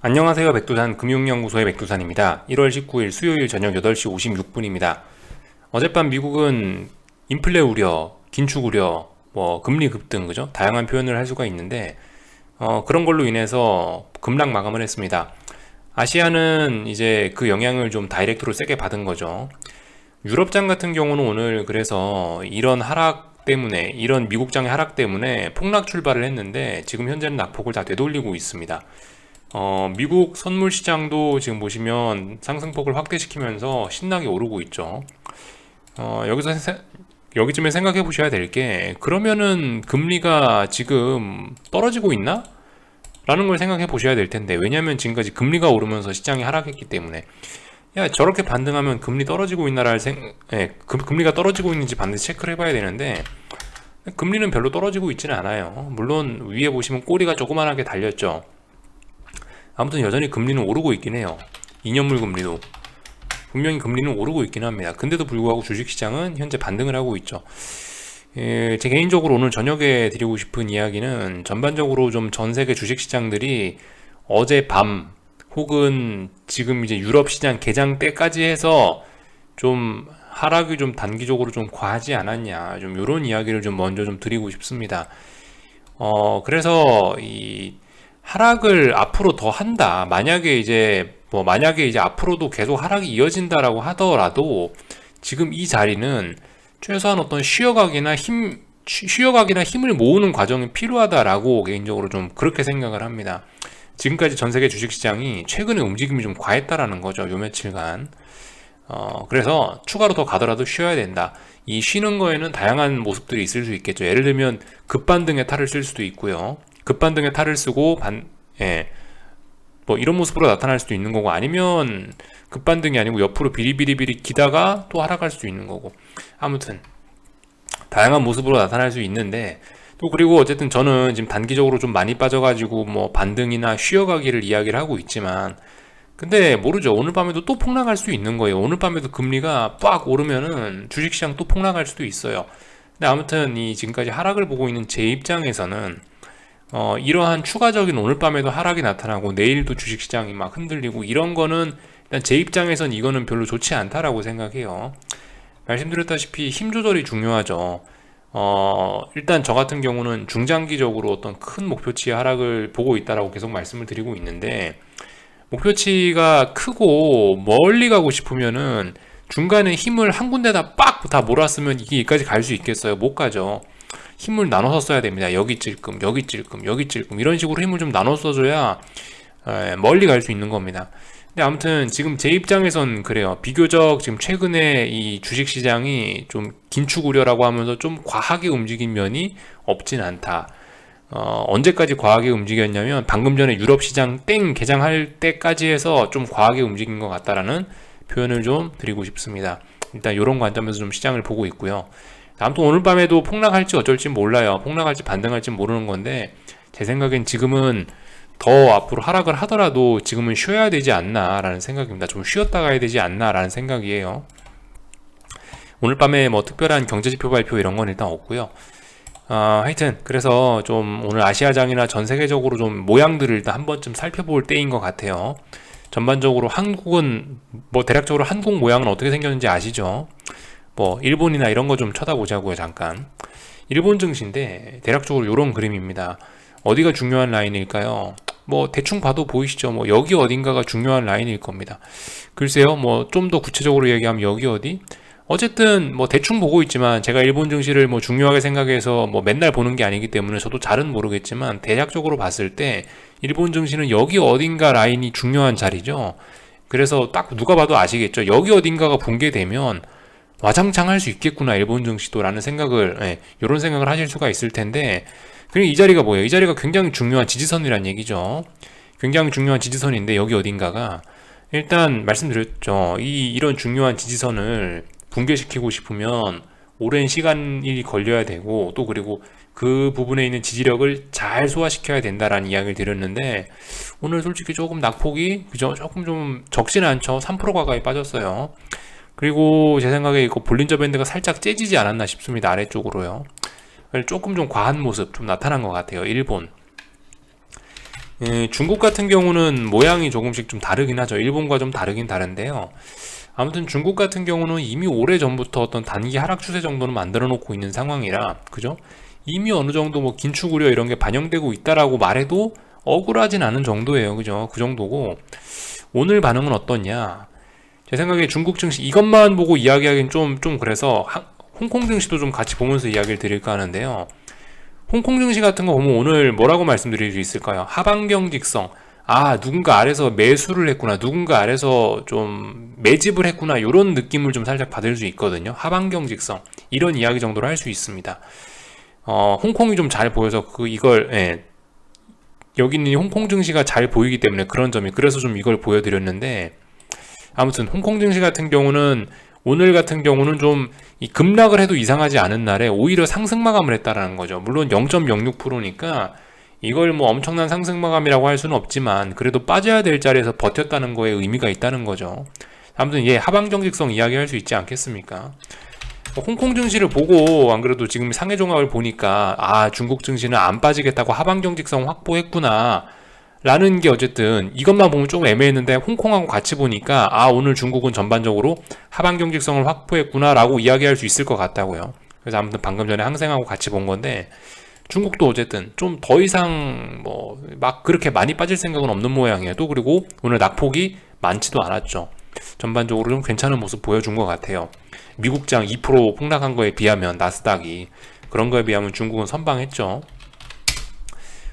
안녕하세요. 백두산 금융연구소의 백두산입니다. 1월 19일 수요일 저녁 8시 56분입니다. 어젯밤 미국은 인플레 우려, 긴축 우려, 금리 급등, 그죠? 다양한 표현을 할 수가 있는데, 그런 걸로 인해서 급락 마감을 했습니다. 아시아는 이제 그 영향을 좀 다이렉트로 세게 받은 거죠. 유럽장 같은 경우는 오늘 그래서 이런 하락 때문에, 이런 미국장의 하락 때문에 폭락 출발을 했는데, 지금 현재는 낙폭을 다 되돌리고 있습니다. 미국 선물 시장도 지금 보시면 상승폭을 확대시키면서 신나게 오르고 있죠. 여기서 여기쯤에 생각해 보셔야 될 게, 그러면은 금리가 지금 떨어지고 있나? 라는 걸 생각해 보셔야 될 텐데, 왜냐면 지금까지 금리가 오르면서 시장이 하락했기 때문에. 야, 저렇게 반등하면 금리 떨어지고 있나를 금리가 떨어지고 있는지 반드시 체크를 해봐야 되는데, 금리는 별로 떨어지고 있지는 않아요. 물론 위에 보시면 꼬리가 조그만하게 달렸죠. 아무튼 여전히 금리는 오르고 있긴 해요. 2년물 금리도 분명히 금리는 오르고 있긴 합니다. 근데도 불구하고 주식시장은 현재 반등을 하고 있죠. 제 개인적으로 오늘 저녁에 드리고 싶은 이야기는, 전반적으로 좀 전세계 주식시장들이 어젯밤 혹은 지금 이제 유럽 시장 개장 때까지 해서 좀 하락이 좀 단기적으로 좀 과하지 않았냐, 좀 이런 이야기를 좀 먼저 좀 드리고 싶습니다. 그래서 이 하락을 앞으로 더 한다. 만약에 이제 앞으로도 계속 하락이 이어진다라고 하더라도, 지금 이 자리는 최소한 어떤 쉬어가기나 힘을 모으는 과정이 필요하다라고 개인적으로 좀 그렇게 생각을 합니다. 지금까지 전 세계 주식시장이 최근에 움직임이 좀 과했다라는 거죠. 요 며칠간. 그래서 추가로 더 가더라도 쉬어야 된다. 이 쉬는 거에는 다양한 모습들이 있을 수 있겠죠. 예를 들면 급반등의 탈을 쓸 수도 있고요. 급반등의 탈을 쓰고 이런 모습으로 나타날 수도 있는 거고, 아니면 급반등이 아니고 옆으로 비리비리비리 기다가 또 하락할 수도 있는 거고, 아무튼 다양한 모습으로 나타날 수 있는데, 또 그리고 어쨌든 저는 지금 단기적으로 좀 많이 빠져가지고 반등이나 쉬어가기를 이야기를 하고 있지만, 근데 모르죠. 오늘 밤에도 또 폭락할 수 있는 거예요. 오늘 밤에도 금리가 빡 오르면은 주식시장 또 폭락할 수도 있어요. 근데 아무튼 이 지금까지 하락을 보고 있는 제 입장에서는, 이러한 추가적인 오늘 밤에도 하락이 나타나고 내일도 주식시장이 막 흔들리고 이런 거는, 일단 제 입장에선 이거는 별로 좋지 않다라고 생각해요. 말씀드렸다시피 힘 조절이 중요하죠. 일단 저 같은 경우는 중장기적으로 어떤 큰 목표치의 하락을 보고 있다라고 계속 말씀을 드리고 있는데, 목표치가 크고 멀리 가고 싶으면은 중간에 힘을 한 군데다 빡 다 몰았으면 이게 여기까지 갈 수 있겠어요? 못 가죠. 힘을 나눠서 써야 됩니다. 여기 찔끔, 여기 찔끔, 여기 찔끔, 이런 식으로 힘을 좀 나눠 써줘야 멀리 갈 수 있는 겁니다. 근데 아무튼 지금 제 입장에선 그래요. 비교적 지금 최근에 이 주식시장이 좀 긴축 우려라고 하면서 좀 과하게 움직인 면이 없진 않다. 언제까지 과하게 움직였냐면, 방금 전에 유럽 시장 땡 개장할 때까지 해서 좀 과하게 움직인 것 같다라는 표현을 좀 드리고 싶습니다. 일단 이런 관점에서 좀 시장을 보고 있고요. 아무튼 오늘 밤에도 폭락할지 어쩔지 몰라요. 폭락할지 반등할지 모르는 건데, 제 생각엔 지금은 더 앞으로 하락을 하더라도 지금은 쉬어야 되지 않나라는 생각입니다. 좀 쉬었다 가야 되지 않나라는 생각이에요. 오늘 밤에 특별한 경제지표 발표 이런 건 일단 없고요. 하여튼 그래서 좀 오늘 아시아장이나 전 세계적으로 좀 모양들을 일단 한 번쯤 살펴볼 때인 것 같아요. 전반적으로 한국은 대략적으로 한국 모양은 어떻게 생겼는지 아시죠? 일본이나 이런 거 좀 쳐다보자고요. 잠깐. 일본 증시인데 대략적으로 이런 그림입니다. 어디가 중요한 라인일까요? 대충 봐도 보이시죠? 여기 어딘가가 중요한 라인일 겁니다. 글쎄요, 좀 더 구체적으로 얘기하면 여기 어디? 어쨌든 대충 보고 있지만, 제가 일본 증시를 중요하게 생각해서 맨날 보는 게 아니기 때문에 저도 잘은 모르겠지만, 대략적으로 봤을 때 일본 증시는 여기 어딘가 라인이 중요한 자리죠. 그래서 딱 누가 봐도 아시겠죠. 여기 어딘가가 붕괴되면 와장창 할 수 있겠구나 일본 증시도, 라는 생각을, 이런 생각을 하실 수가 있을 텐데, 그리고 이 자리가 뭐예요? 이 자리가 굉장히 중요한 지지선이란 얘기죠. 굉장히 중요한 지지선인데, 여기 어딘가가, 일단 말씀드렸죠. 이런 중요한 지지선을 붕괴시키고 싶으면 오랜 시간이 걸려야 되고, 또 그리고 그 부분에 있는 지지력을 잘 소화시켜야 된다라는 이야기를 드렸는데, 오늘 솔직히 조금 낙폭이 그죠? 조금 좀 적진 않죠. 3% 가까이 빠졌어요. 그리고 제 생각에 이거 볼린저 밴드가 살짝 째지지 않았나 싶습니다. 아래쪽으로요. 조금 좀 과한 모습 좀 나타난 것 같아요. 일본. 중국 같은 경우는 모양이 조금씩 좀 다르긴 하죠. 일본과 좀 다르긴 다른데요. 아무튼 중국 같은 경우는 이미 오래전부터 어떤 단기 하락 추세 정도는 만들어 놓고 있는 상황이라, 그죠? 이미 어느 정도 뭐 긴축 우려 이런 게 반영되고 있다라고 말해도 억울하진 않은 정도예요. 그죠? 그 정도고, 오늘 반응은 어떻냐? 제 생각에 중국 증시 이것만 보고 이야기하기는 좀 그래서 홍콩 증시도 좀 같이 보면서 이야기를 드릴까 하는데요. 홍콩 증시 같은 거 보면 오늘 뭐라고 말씀드릴 수 있을까요? 하반경 직성. 아, 누군가 아래서 매수를 했구나. 누군가 아래서 좀 매집을 했구나. 이런 느낌을 좀 살짝 받을 수 있거든요. 하반경 직성. 이런 이야기 정도로 할 수 있습니다. 홍콩이 좀 잘 보여서 여기 있는 홍콩 증시가 잘 보이기 때문에 그런 점이, 그래서 좀 이걸 보여드렸는데, 아무튼 홍콩 증시 같은 경우는 오늘 같은 경우는 좀 급락을 해도 이상하지 않은 날에 오히려 상승 마감을 했다라는 거죠. 물론 0.06%니까 이걸 뭐 엄청난 상승 마감이라고 할 수는 없지만 그래도 빠져야 될 자리에서 버텼다는 거에 의미가 있다는 거죠. 아무튼 하방정직성 이야기할 수 있지 않겠습니까? 홍콩 증시를 보고 안 그래도 지금 상해 종합을 보니까 중국 증시는 안 빠지겠다고 하방정직성 확보했구나 라는 게, 어쨌든 이것만 보면 조금 애매했는데 홍콩하고 같이 보니까 오늘 중국은 전반적으로 하방경직성을 확보했구나 라고 이야기할 수 있을 것 같다고요. 그래서 아무튼 방금 전에 항생하고 같이 본 건데, 중국도 어쨌든 좀 더 이상 뭐 막 그렇게 많이 빠질 생각은 없는 모양이에요. 또 그리고 오늘 낙폭이 많지도 않았죠. 전반적으로 좀 괜찮은 모습 보여준 것 같아요. 미국장 2% 폭락한 거에 비하면, 나스닥이 그런 거에 비하면 중국은 선방했죠.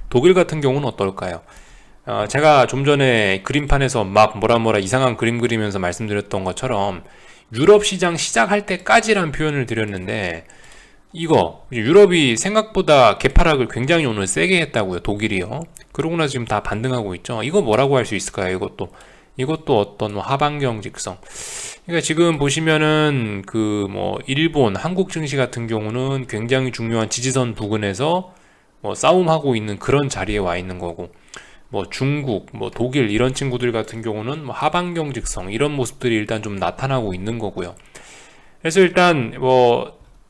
독일 같은 경우는 어떨까요? 제가 좀 전에 그림판에서 막 뭐라 이상한 그림 그리면서 말씀드렸던 것처럼 유럽 시장 시작할 때까지란 표현을 드렸는데, 이거 유럽이 생각보다 개파락을 굉장히 오늘 세게 했다고요. 독일이요. 그러고 나서 지금 다 반등하고 있죠. 이거 뭐라고 할 수 있을까요? 이것도 어떤 하방경 직성. 그러니까 지금 보시면은 일본, 한국 증시 같은 경우는 굉장히 중요한 지지선 부근에서 싸움하고 있는 그런 자리에 와 있는 거고, 중국, 독일 이런 친구들 같은 경우는 하반경 직성 이런 모습들이 일단 좀 나타나고 있는 거고요. 그래서 일단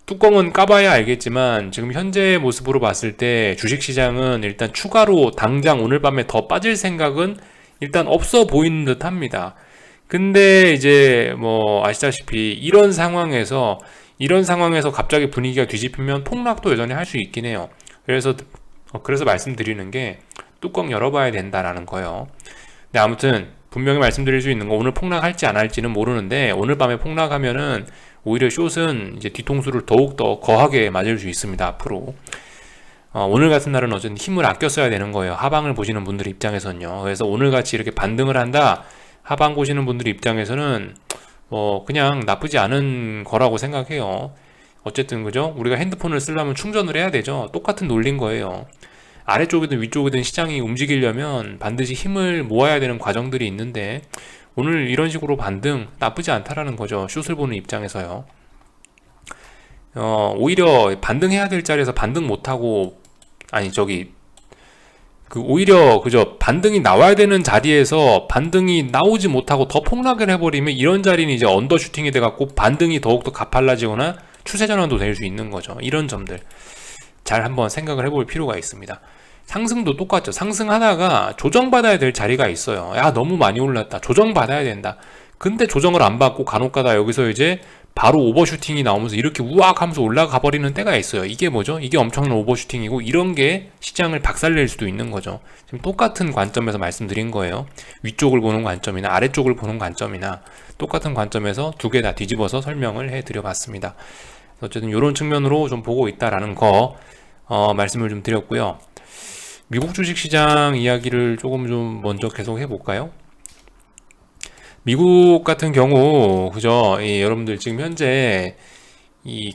뚜껑은 까봐야 알겠지만 지금 현재 모습으로 봤을 때 주식시장은 일단 추가로 당장 오늘 밤에 더 빠질 생각은 일단 없어 보이는 듯 합니다. 근데 이제 아시다시피 이런 상황에서 갑자기 분위기가 뒤집히면 폭락도 여전히 할 수 있긴 해요. 그래서 말씀드리는 게 뚜껑 열어봐야 된다라는 거예요. 근데 아무튼 분명히 말씀드릴 수 있는 거, 오늘 폭락할지 안 할지는 모르는데 오늘 밤에 폭락하면은 오히려 숏은 이제 뒤통수를 더욱더 거하게 맞을 수 있습니다. 앞으로 오늘 같은 날은 어쨌든 힘을 아껴 써야 되는 거예요. 하방을 보시는 분들 입장에서는요. 그래서 오늘 같이 이렇게 반등을 한다, 하방 보시는 분들 입장에서는 그냥 나쁘지 않은 거라고 생각해요. 어쨌든 그죠? 우리가 핸드폰을 쓰려면 충전을 해야 되죠. 똑같은 논리인 거예요. 아래쪽이든 위쪽이든 시장이 움직이려면 반드시 힘을 모아야 되는 과정들이 있는데, 오늘 이런 식으로 반등 나쁘지 않다라는 거죠. 숏을 보는 입장에서요. 오히려 반등해야 될 자리에서 반등 못하고, 오히려 그저 반등이 나와야 되는 자리에서 반등이 나오지 못하고 더 폭락을 해버리면 이런 자리는 이제 언더슈팅이 돼갖고 반등이 더욱더 가팔라지거나 추세 전환도 될 수 있는 거죠. 이런 점들 잘 한번 생각을 해볼 필요가 있습니다. 상승도 똑같죠. 상승하다가 조정받아야 될 자리가 있어요. 너무 많이 올랐다, 조정받아야 된다. 근데 조정을 안 받고 간혹가다 여기서 이제 바로 오버슈팅이 나오면서 이렇게 우악 하면서 올라가 버리는 때가 있어요. 이게 뭐죠? 이게 엄청난 오버슈팅이고, 이런 게 시장을 박살낼 수도 있는 거죠. 지금 똑같은 관점에서 말씀드린 거예요. 위쪽을 보는 관점이나 아래쪽을 보는 관점이나 똑같은 관점에서 두 개 다 뒤집어서 설명을 해드려 봤습니다. 어쨌든 이런 측면으로 좀 보고 있다라는 거 말씀을 좀 드렸고요. 미국 주식시장 이야기를 조금 좀 먼저 계속 해볼까요? 미국 같은 경우 그죠? 여러분들 지금 현재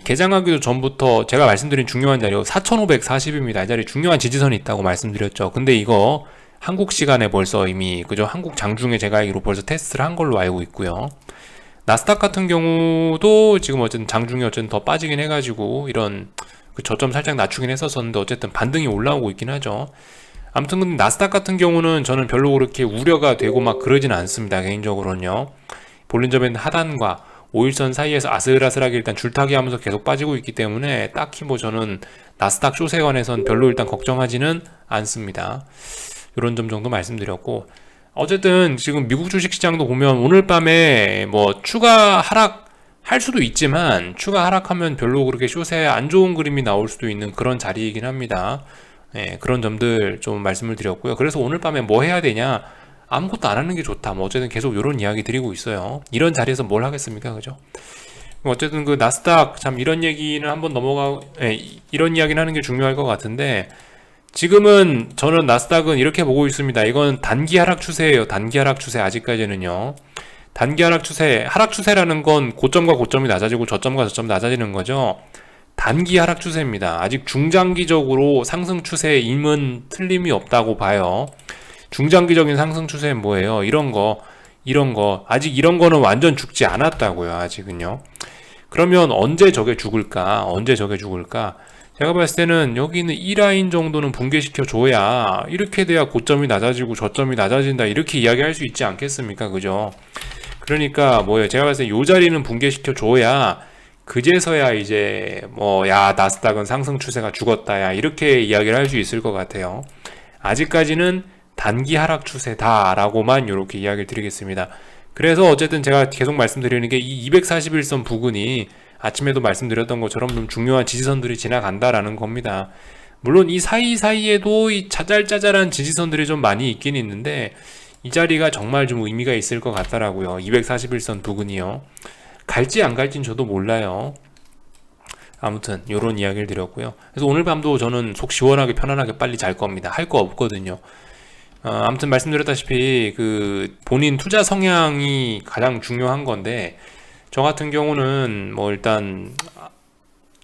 개장하기도 전부터 제가 말씀드린 중요한 자리요, 4,540입니다. 이 자리 중요한 지지선이 있다고 말씀드렸죠. 근데 이거 한국 시간에 벌써 이미 그죠? 한국 장중에 제가 알기로 벌써 테스트를 한 걸로 알고 있고요. 나스닥 같은 경우도 지금 어쨌든 장중에 어쨌든 더 빠지긴 해가지고 이런 저점 살짝 낮추긴 했었는데 어쨌든 반등이 올라오고 있긴 하죠. 아무튼 근데 나스닥 같은 경우는 저는 별로 그렇게 우려가 되고 막 그러진 않습니다. 개인적으로는요. 볼린저밴드 하단과 5일선 사이에서 아슬아슬하게 일단 줄타기 하면서 계속 빠지고 있기 때문에 딱히 저는 나스닥 숏에 관해선 별로 일단 걱정하지는 않습니다. 이런 점 정도 말씀드렸고, 어쨌든 지금 미국 주식시장도 보면 오늘 밤에 뭐 추가 하락할 수도 있지만 추가 하락하면 별로 그렇게 숏에 안 좋은 그림이 나올 수도 있는 그런 자리이긴 합니다. 예, 그런 점들 좀 말씀을 드렸고요. 그래서 오늘 밤에 뭐 해야 되냐? 아무것도 안 하는 게 좋다. 뭐 어쨌든 계속 이런 이야기 드리고 있어요. 이런 자리에서 뭘 하겠습니까, 그죠? 어쨌든 그 나스닥 참 이런 얘기는 한번 이런 이야기는 하는 게 중요할 것 같은데, 지금은 저는 나스닥은 이렇게 보고 있습니다. 이건 단기 하락 추세예요. 단기 하락 추세 아직까지는요. 단기 하락 추세, 하락 추세라는 건 고점과 고점이 낮아지고 저점과 저점이 낮아지는 거죠. 단기 하락 추세입니다. 아직 중장기적으로 상승 추세임은 틀림이 없다고 봐요. 중장기적인 상승 추세는 뭐예요? 이런 거. 아직 이런 거는 완전 죽지 않았다고요. 아직은요. 그러면 언제 저게 죽을까? 제가 봤을 때는 여기는 이 라인 정도는 붕괴시켜 줘야, 이렇게 돼야 고점이 낮아지고 저점이 낮아진다, 이렇게 이야기할 수 있지 않겠습니까? 그죠? 그러니까 뭐예요? 제가 봤을 때 이 자리는 붕괴시켜 줘야 그제서야 이제 야 나스닥은 상승 추세가 죽었다, 야 이렇게 이야기를 할 수 있을 것 같아요. 아직까지는 단기 하락 추세다라고만 이렇게 이야기를 드리겠습니다. 그래서 어쨌든 제가 계속 말씀드리는 게 이 241선 부근이 아침에도 말씀드렸던 것처럼 좀 중요한 지지선들이 지나간다라는 겁니다. 물론 이 사이사이에도 이 짜잘짜잘한 지지선들이 좀 많이 있긴 있는데, 이 자리가 정말 좀 의미가 있을 것 같더라고요. 241선 부근이요. 갈지 안 갈지는 저도 몰라요. 아무튼 이런 이야기를 드렸고요. 그래서 오늘 밤도 저는 속 시원하게 편안하게 빨리 잘 겁니다. 할 거 없거든요. 아무튼 말씀드렸다시피 그 본인 투자 성향이 가장 중요한 건데, 저 같은 경우는 뭐 일단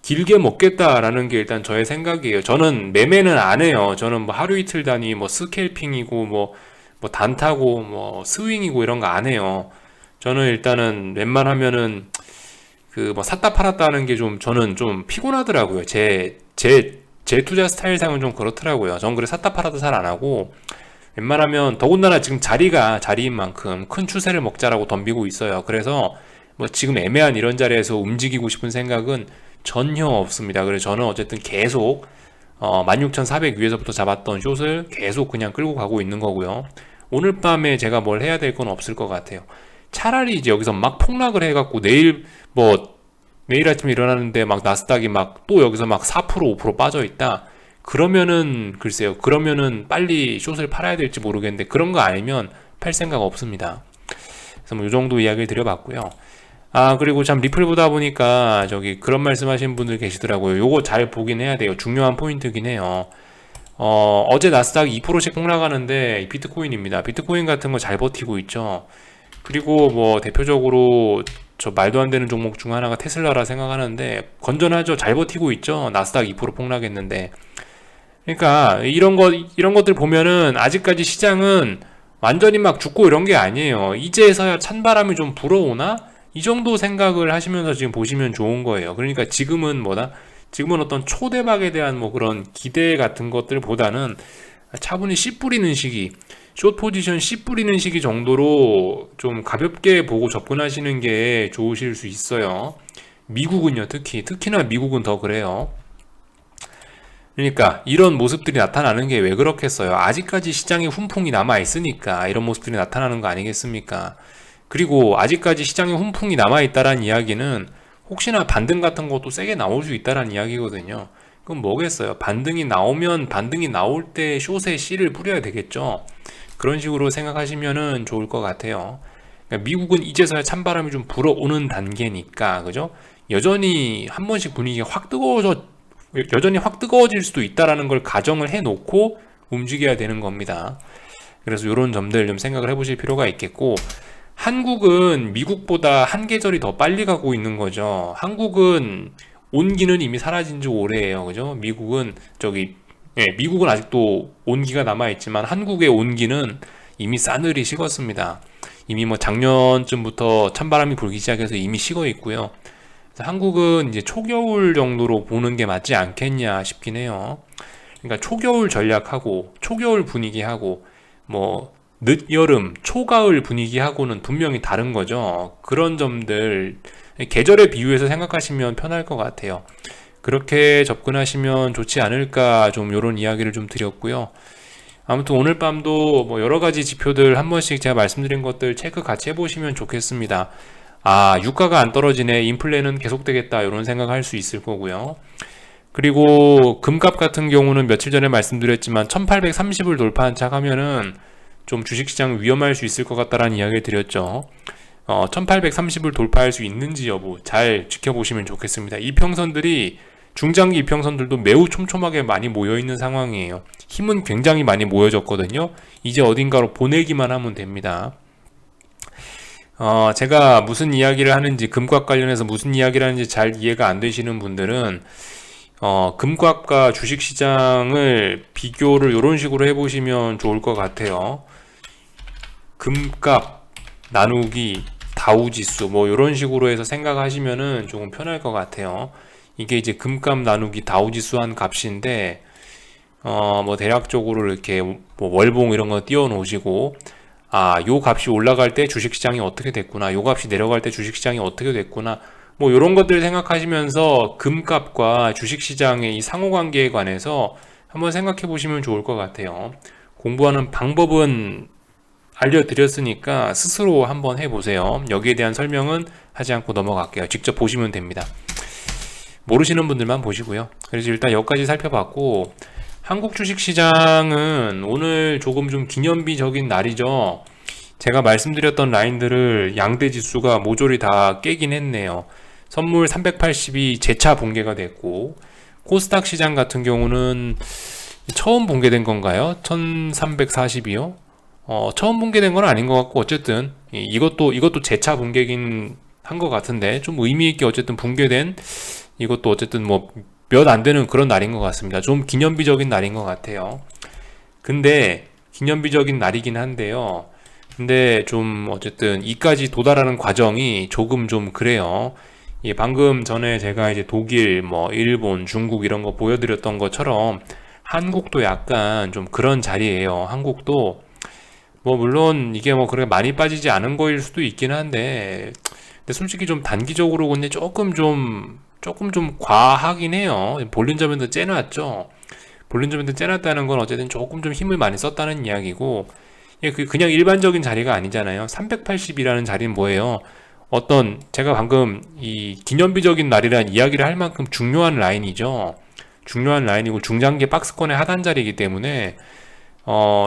길게 먹겠다라는 게 일단 저의 생각이에요. 저는 매매는 안 해요. 저는 뭐 하루 이틀 단위 뭐 스캘핑이고 뭐 단타고 뭐 스윙이고 이런 거 안 해요. 저는 일단은 웬만하면은 그 뭐 샀다 팔았다 하는 게 저는 좀 피곤하더라고요. 제 투자 스타일상은 좀 그렇더라고요. 전 그래 샀다 팔았다 잘 안 하고, 웬만하면 더군다나 지금 자리가 자리인 만큼 큰 추세를 먹자라고 덤비고 있어요. 그래서 뭐 지금 애매한 이런 자리에서 움직이고 싶은 생각은 전혀 없습니다. 그래서 저는 어쨌든 계속 16,400 위에서부터 잡았던 숏을 계속 그냥 끌고 가고 있는 거고요. 오늘 밤에 제가 뭘 해야 될 건 없을 것 같아요. 차라리 이제 여기서 막 폭락을 해갖고 내일 아침에 일어나는데 막 나스닥이 막 또 여기서 막 4% 5% 빠져 있다. 그러면은 글쎄요. 그러면은 빨리 숏을 팔아야 될지 모르겠는데, 그런 거 아니면 팔 생각 없습니다. 그래서 뭐 이 정도 이야기를 드려봤고요. 그리고 참 리플 보다 보니까 저기 그런 말씀 하시는 분들 계시더라고요. 요거 잘 보긴 해야 돼요. 중요한 포인트긴 해요. 어제 나스닥이 2%씩 폭락하는데 비트코인입니다. 비트코인 같은 거 잘 버티고 있죠. 그리고 뭐 대표적으로 저 말도 안 되는 종목 중 하나가 테슬라라 생각하는데 건전하죠. 잘 버티고 있죠. 나스닥 2% 폭락했는데. 그러니까 이런 것들 보면은 아직까지 시장은 완전히 막 죽고 이런 게 아니에요. 이제서야 찬바람이 좀 불어오나? 이 정도 생각을 하시면서 지금 보시면 좋은 거예요. 그러니까 지금은 지금은 어떤 초대박에 대한 뭐 그런 기대 같은 것들보다는 차분히 씨 뿌리는 시기, 숏 포지션 씨 뿌리는 시기 정도로 좀 가볍게 보고 접근하시는 게 좋으실 수 있어요. 미국은요, 특히나 미국은 더 그래요. 그러니까 이런 모습들이 나타나는 게 왜 그렇겠어요? 아직까지 시장에 훈풍이 남아 있으니까 이런 모습들이 나타나는 거 아니겠습니까? 그리고 아직까지 시장에 훈풍이 남아 있다라는 이야기는 혹시나 반등 같은 것도 세게 나올 수 있다라는 이야기거든요. 그럼 뭐겠어요? 반등이 나오면 반등이 나올 때 숏에 씨를 뿌려야 되겠죠. 그런 식으로 생각하시면은 좋을 것 같아요. 그러니까 미국은 이제서야 찬바람이 좀 불어오는 단계니까, 그죠? 여전히 한 번씩 분위기가 여전히 확 뜨거워질 수도 있다라는 걸 가정을 해놓고 움직여야 되는 겁니다. 그래서 이런 점들 좀 생각을 해보실 필요가 있겠고, 한국은 미국보다 한 계절이 더 빨리 가고 있는 거죠. 한국은 온기는 이미 사라진 지 오래예요. 그죠? 미국은 미국은 아직도 온기가 남아있지만 한국의 온기는 이미 싸늘히 식었습니다. 이미 뭐 작년쯤부터 찬바람이 불기 시작해서 이미 식어 있고요. 한국은 이제 초겨울 정도로 보는 게 맞지 않겠냐 싶긴 해요. 그러니까 초겨울 전략하고 초겨울 분위기하고 뭐 늦여름, 초가을 분위기하고는 분명히 다른 거죠. 그런 점들 계절에 비유해서 생각하시면 편할 것 같아요. 그렇게 접근하시면 좋지 않을까, 좀 요런 이야기를 좀 드렸고요. 아무튼 오늘 밤도 뭐 여러 가지 지표들 한 번씩 제가 말씀드린 것들 체크 같이 해보시면 좋겠습니다. 아, 유가가 안 떨어지네. 인플레는 계속되겠다. 이런 생각할 수 있을 거고요. 그리고 금값 같은 경우는 며칠 전에 말씀드렸지만 1830을 돌파한 차 가면은 좀 주식시장 위험할 수 있을 것 같다라는 이야기를 드렸죠. 1830을 돌파할 수 있는지 여부 잘 지켜보시면 좋겠습니다. 이평선들이 중장기 이평선들도 매우 촘촘하게 많이 모여있는 상황이에요. 힘은 굉장히 많이 모여졌거든요. 이제 어딘가로 보내기만 하면 됩니다. 제가 무슨 이야기를 하는지, 금값 관련해서 무슨 이야기를 하는지 잘 이해가 안 되시는 분들은 금값과 주식시장을 비교를 이런 식으로 해보시면 좋을 것 같아요. 금값 나누기 다우지수 뭐 이런 식으로 해서 생각하시면은 조금 편할 것 같아요. 이게 이제 금값 나누기 다우지수 한 값인데 뭐 대략적으로 이렇게 뭐 월봉 이런 거 띄워 놓으시고, 아, 요 값이 올라갈 때 주식시장이 어떻게 됐구나, 요 값이 내려갈 때 주식시장이 어떻게 됐구나, 뭐 이런 것들 생각하시면서 금값과 주식시장의 이 상호관계에 관해서 한번 생각해 보시면 좋을 것 같아요. 공부하는 방법은 알려드렸으니까 스스로 한번 해보세요. 여기에 대한 설명은 하지 않고 넘어갈게요. 직접 보시면 됩니다. 모르시는 분들만 보시고요. 그래서 일단 여기까지 살펴봤고, 한국 주식시장은 오늘 조금 좀 기념비적인 날이죠. 제가 말씀드렸던 라인들을 양대지수가 모조리 다 깨긴 했네요. 선물 380이 재차 붕괴가 됐고, 코스닥 시장 같은 경우는 처음 붕괴된 건가요? 1340이요? 처음 붕괴된 건 아닌 것 같고, 어쨌든 이것도 재차 붕괴긴 한 것 같은데, 좀 의미 있게 어쨌든 붕괴된, 이것도 어쨌든 뭐 몇 안 되는 그런 날인 것 같습니다. 좀 기념비적인 날인 것 같아요. 근데 기념비적인 날이긴 한데요. 근데 좀 어쨌든 이까지 도달하는 과정이 조금 좀 그래요. 예, 방금 전에 제가 이제 독일, 뭐 일본, 중국 이런 거 보여드렸던 것처럼 한국도 약간 좀 그런 자리예요. 한국도 뭐 물론 이게 뭐 그렇게 많이 빠지지 않은 거일 수도 있긴 한데, 근데 솔직히 좀 단기적으로 근데 조금 좀 과하긴 해요. 볼린저밴드 째놨죠. 볼린저밴드 째놨다는 건 어쨌든 조금 좀 힘을 많이 썼다는 이야기고, 예, 그냥 일반적인 자리가 아니잖아요. 380이라는 자리는 뭐예요? 어떤 제가 방금 이 기념비적인 날이라는 이야기를 할 만큼 중요한 라인이죠. 중요한 라인이고 중장기 박스권의 하단 자리이기 때문에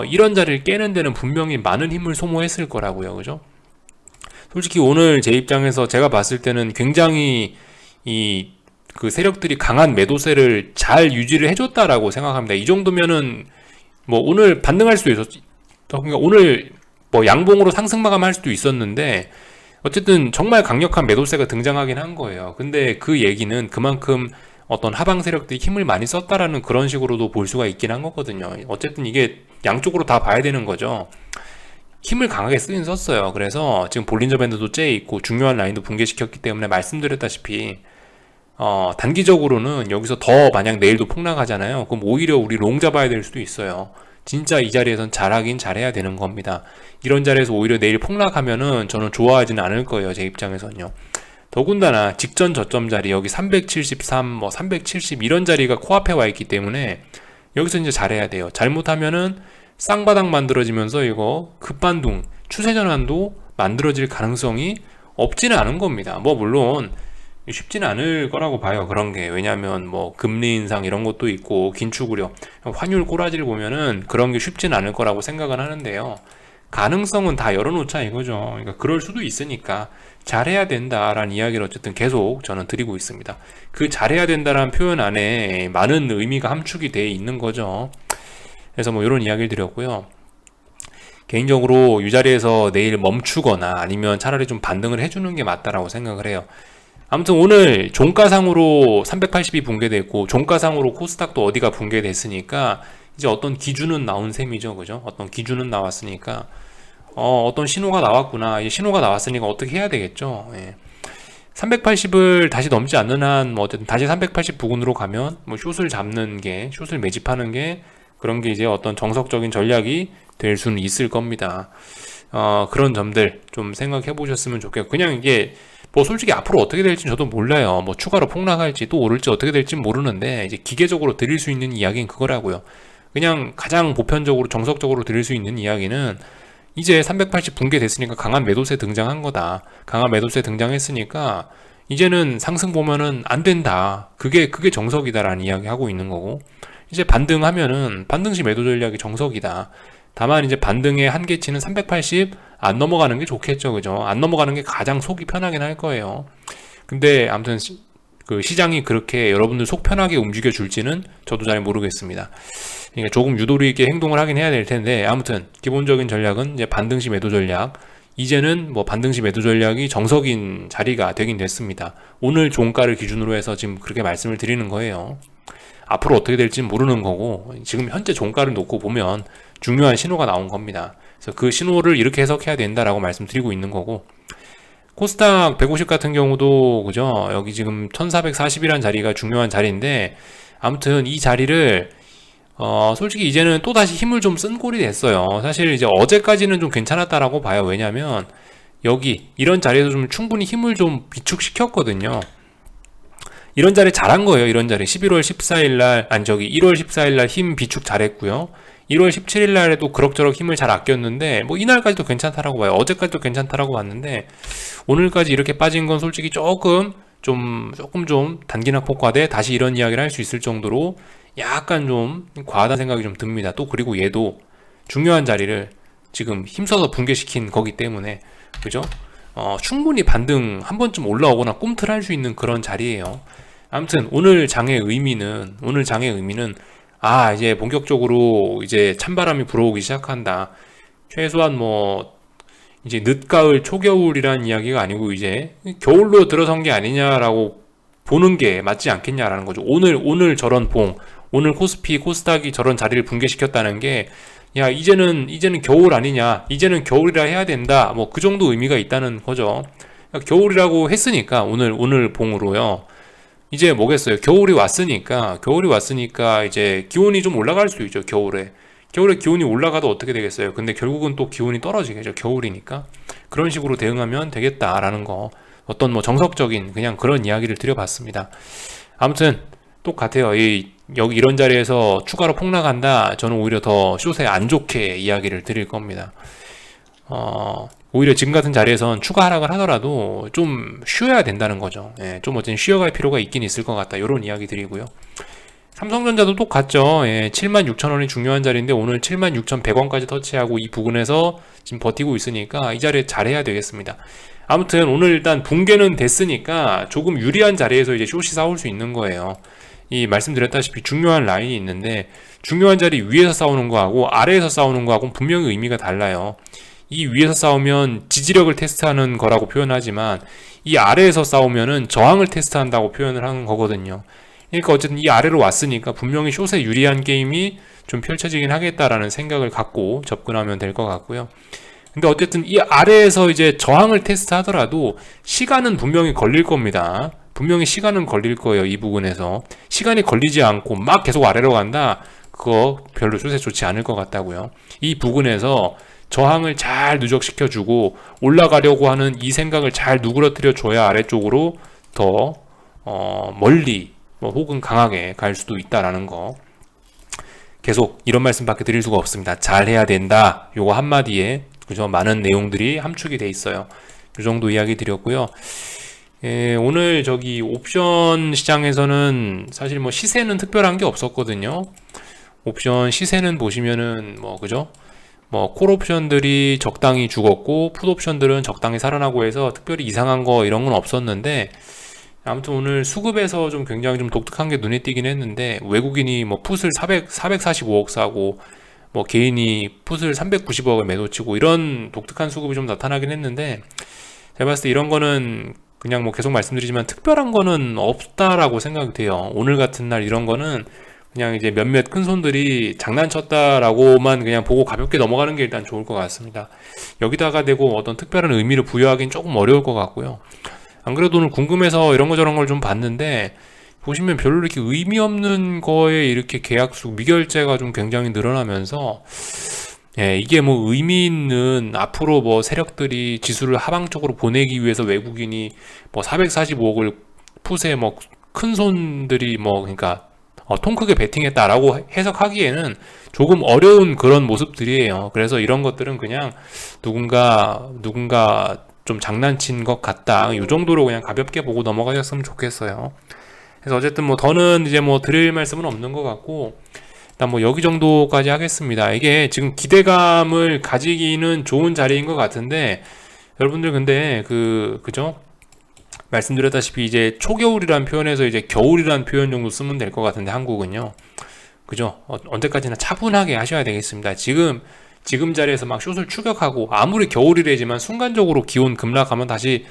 이런 자리를 깨는 데는 분명히 많은 힘을 소모했을 거라고요. 그죠? 솔직히 오늘 제 입장에서 제가 봤을 때는 굉장히 그 세력들이 강한 매도세를 잘 유지를 해줬다라고 생각합니다. 이 정도면은 뭐 오늘 반등할 수도 있었죠. 그러니까 오늘 뭐 양봉으로 상승 마감할 수도 있었는데, 어쨌든 정말 강력한 매도세가 등장하긴 한 거예요. 근데 그 얘기는 그만큼 어떤 하방 세력들이 힘을 많이 썼다라는 그런 식으로도 볼 수가 있긴 한 거거든요. 어쨌든 이게 양쪽으로 다 봐야 되는 거죠. 힘을 강하게 쓰긴 썼어요. 그래서 지금 볼린저 밴드도 째 있고 중요한 라인도 붕괴시켰기 때문에 말씀드렸다시피 단기적으로는 여기서 더 만약 내일도 폭락하잖아요. 그럼 오히려 우리 롱 잡아야 될 수도 있어요. 진짜 이 자리에선 잘하긴 잘해야 되는 겁니다. 이런 자리에서 오히려 내일 폭락하면은 저는 좋아하지는 않을 거예요. 제 입장에서는요. 더군다나 직전 저점 자리 여기 373, 뭐 370 이런 자리가 코앞에 와 있기 때문에 여기서 이제 잘해야 돼요. 잘못하면은 쌍바닥 만들어지면서 이거 급반등, 추세 전환도 만들어질 가능성이 없지는 않은 겁니다. 뭐 물론 쉽지는 않을 거라고 봐요. 그런 게. 왜냐하면 뭐 금리 인상 이런 것도 있고 긴축 우려, 환율 꼬라지를 보면은 그런 게 쉽지는 않을 거라고 생각은 하는데요. 가능성은 다 열어놓자 이거죠. 그러니까 그럴 수도 있으니까 잘해야 된다라는 이야기를 어쨌든 계속 저는 드리고 있습니다. 그 잘해야 된다라는 표현 안에 많은 의미가 함축이 돼 있는 거죠. 그래서 뭐 이런 이야기를 드렸고요. 개인적으로 이 자리에서 내일 멈추거나 아니면 차라리 좀 반등을 해주는 게 맞다라고 생각을 해요. 아무튼 오늘 종가상으로 380이 붕괴됐고 종가상으로 코스닥도 어디가 붕괴됐으니까 이제 어떤 기준은 나온 셈이죠. 그죠? 어떤 기준은 나왔으니까 어떤 신호가 나왔구나. 이 신호가 나왔으니까 어떻게 해야 되겠죠. 예. 380을 다시 넘지 않는 한 뭐 어쨌든 다시 380 부근으로 가면 뭐 숏을 잡는 게, 숏을 매집하는 게, 그런 게 이제 어떤 정석적인 전략이 될 수는 있을 겁니다. 그런 점들 좀 생각해 보셨으면 좋겠고, 그냥 이게 뭐 솔직히 앞으로 어떻게 될지 저도 몰라요. 뭐 추가로 폭락할지 또 오를지 어떻게 될지 모르는데, 이제 기계적으로 드릴 수 있는 이야기는 그거라고요. 그냥 가장 보편적으로 정석적으로 드릴 수 있는 이야기는 이제 380 붕괴됐으니까 강한 매도세 등장한 거다. 강한 매도세 등장했으니까 이제는 상승 보면은 안 된다. 그게 정석이다라는 이야기 하고 있는 거고, 이제 반등하면은 반등시 매도 전략이 정석이다. 다만 이제 반등의 한계치는 380 안 넘어가는 게 좋겠죠, 그죠? 안 넘어가는 게 가장 속이 편하긴 할 거예요. 근데 아무튼 그 시장이 그렇게 여러분들 속 편하게 움직여 줄지는 저도 잘 모르겠습니다. 그러니까 조금 유도리 있게 행동을 하긴 해야 될 텐데, 아무튼 기본적인 전략은 이제 반등시 매도 전략. 이제는 뭐 반등시 매도 전략이 정석인 자리가 되긴 됐습니다. 오늘 종가를 기준으로 해서 지금 그렇게 말씀을 드리는 거예요. 앞으로 어떻게 될지 모르는 거고, 지금 현재 종가를 놓고 보면 중요한 신호가 나온 겁니다. 그래서 그 신호를 이렇게 해석해야 된다라고 말씀드리고 있는 거고, 코스닥 150 같은 경우도 그죠? 여기 지금 1440이라는 자리가 중요한 자리인데, 아무튼 이 자리를 솔직히 이제는 또다시 힘을 좀 쓴 꼴이 됐어요. 사실 이제 어제까지는 좀 괜찮았다라고 봐요. 왜냐면 여기 이런 자리에서 좀 충분히 힘을 좀 비축시켰거든요. 이런 자리 잘한 거예요. 이런 자리 11월 14일 날, 아니 저기 1월 14일 날 힘 비축 잘했고요. 1월 17일 날에도 그럭저럭 힘을 잘 아꼈는데, 뭐 이날까지도 괜찮다라고 봐요. 어제까지도 괜찮다라고 봤는데, 오늘까지 이렇게 빠진 건 솔직히 조금 좀 단기낙 폭과돼 다시 이런 이야기를 할 수 있을 정도로 약간 좀 과하다는 생각이 좀 듭니다. 또 그리고 얘도 중요한 자리를 지금 힘써서 붕괴시킨 거기 때문에, 그죠? 충분히 반등 한 번쯤 올라오거나 꿈틀할 수 있는 그런 자리예요. 아무튼 오늘 장의 의미는 이제 본격적으로 이제 찬바람이 불어오기 시작한다. 최소한 뭐 이제 늦가을 초겨울이라는 이야기가 아니고 이제 겨울로 들어선 게 아니냐라고 보는 게 맞지 않겠냐라는 거죠. 오늘 저런 오늘 코스닥이 저런 자리를 붕괴시켰다는 게, 야, 이제는 겨울 아니냐, 이제는 겨울이라 해야 된다, 뭐 그 정도 의미가 있다는 거죠. 겨울이라고 했으니까 오늘 봉으로요. 이제 뭐겠어요? 겨울이 왔으니까 이제 기온이 좀 올라갈 수 있죠. 겨울에 기온이 올라가도 어떻게 되겠어요? 근데 결국은 또 기온이 떨어지겠죠. 겨울이니까. 그런 식으로 대응하면 되겠다라는 거, 어떤 뭐 정석적인 그냥 그런 이야기를 드려봤습니다. 아무튼 똑같아요. 여기 이런 자리에서 추가로 폭락한다, 저는 오히려 더 숏에 안 좋게 이야기를 드릴 겁니다. 오히려 지금 같은 자리에선 추가 하락을 하더라도 좀 쉬어야 된다는 거죠. 예, 좀 어쨌든 쉬어갈 필요가 있긴 있을 것 같다, 이런 이야기 드리고요. 삼성전자도 똑같죠. 예, 76,000원이 중요한 자리인데 오늘 76,100원까지 터치하고 이 부근에서 지금 버티고 있으니까 이 자리에 잘해야 되겠습니다. 아무튼 오늘 일단 붕괴는 됐으니까 조금 유리한 자리에서 이제 숏이 싸울 수 있는 거예요. 이 말씀드렸다시피 중요한 라인이 있는데, 중요한 자리 위에서 싸우는 거하고 아래에서 싸우는 거하고는 분명히 의미가 달라요. 이 위에서 싸우면 지지력을 테스트하는 거라고 표현하지만, 이 아래에서 싸우면은 저항을 테스트한다고 표현을 하는 거거든요. 그러니까 어쨌든 이 아래로 왔으니까 분명히 숏에 유리한 게임이 좀 펼쳐지긴 하겠다라는 생각을 갖고 접근하면 될 것 같고요. 근데 어쨌든 이 아래에서 이제 저항을 테스트하더라도 시간은 분명히 걸릴 겁니다. 분명히 시간은 걸릴 거예요. 이 부분에서 시간이 걸리지 않고 막 계속 아래로 간다, 그거 별로 숏에 좋지 않을 것 같다고요. 이 부분에서 저항을 잘 누적시켜주고 올라가려고 하는 이 생각을 잘 누그러뜨려 줘야 아래쪽으로 더 멀리 혹은 강하게 갈 수도 있다라는 거, 계속 이런 말씀밖에 드릴 수가 없습니다. 잘해야 된다, 요거 한마디에 그죠? 많은 내용들이 함축이 돼 있어요. 이 정도 이야기 드렸고요. 예, 오늘 저기 옵션 시장에서는 사실 뭐 시세는 특별한 게 없었거든요. 옵션 시세는 보시면은 그죠? 콜 옵션들이 적당히 죽었고 풋 옵션들은 적당히 살아나고 해서 특별히 이상한 거 이런 건 없었는데, 아무튼 오늘 수급에서 좀 굉장히 좀 독특한 게 눈에 띄긴 했는데, 외국인이 풋을 445억 사고 개인이 풋을 390억에 매도치고 이런 독특한 수급이 좀 나타나긴 했는데, 제가 봤을 때 이런 거는 그냥 계속 말씀드리지만 특별한 거는 없다라고 생각이 돼요. 오늘 같은 날 이런 거는 그냥 이제 몇몇 큰 손들이 장난쳤다라고만 그냥 보고 가볍게 넘어가는 게 일단 좋을 것 같습니다. 여기다가 대고 어떤 특별한 의미를 부여하기는 조금 어려울 것 같고요. 안 그래도 오늘 궁금해서 이런 거 저런 걸 좀 봤는데, 보시면 별로 이렇게 의미 없는 거에 이렇게 계약수 미결제가 좀 굉장히 늘어나면서, 예, 이게 의미 있는 앞으로 세력들이 지수를 하방 쪽으로 보내기 위해서 외국인이 445억을 풋에 큰 손들이 그러니까 통 크게 베팅했다라고 해석하기에는 조금 어려운 그런 모습들이에요. 그래서 이런 것들은 그냥 누군가 좀 장난친 것 같다. 이 정도로 그냥 가볍게 보고 넘어가셨으면 좋겠어요. 그래서 어쨌든 뭐 더는 이제 뭐 드릴 말씀은 없는 것 같고, 일단 뭐 여기 정도까지 하겠습니다. 이게 지금 기대감을 가지기는 좋은 자리인 것 같은데, 여러분들 근데 그죠? 말씀드렸다시피 이제 초겨울이라는 표현에서 이제 겨울이라는 표현 정도 쓰면 될 것 같은데, 한국은요. 그죠? 언제까지나 차분하게 하셔야 되겠습니다. 지금 자리에서 막 숏을 추격하고, 아무리 겨울이래지만 순간적으로 기온 급락하면 다시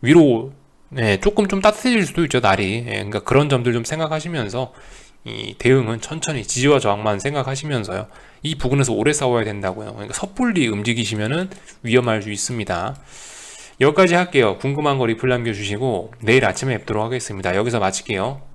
위로, 네, 조금 좀 따뜻해질 수도 있죠, 날이. 예, 그러니까 그런 점들 좀 생각하시면서 이 대응은 천천히 지지와 저항만 생각하시면서요. 이 부분에서 오래 싸워야 된다고요. 그러니까 섣불리 움직이시면은 위험할 수 있습니다. 여기까지 할게요. 궁금한 거 리플 남겨주시고 내일 아침에 뵙도록 하겠습니다. 여기서 마칠게요.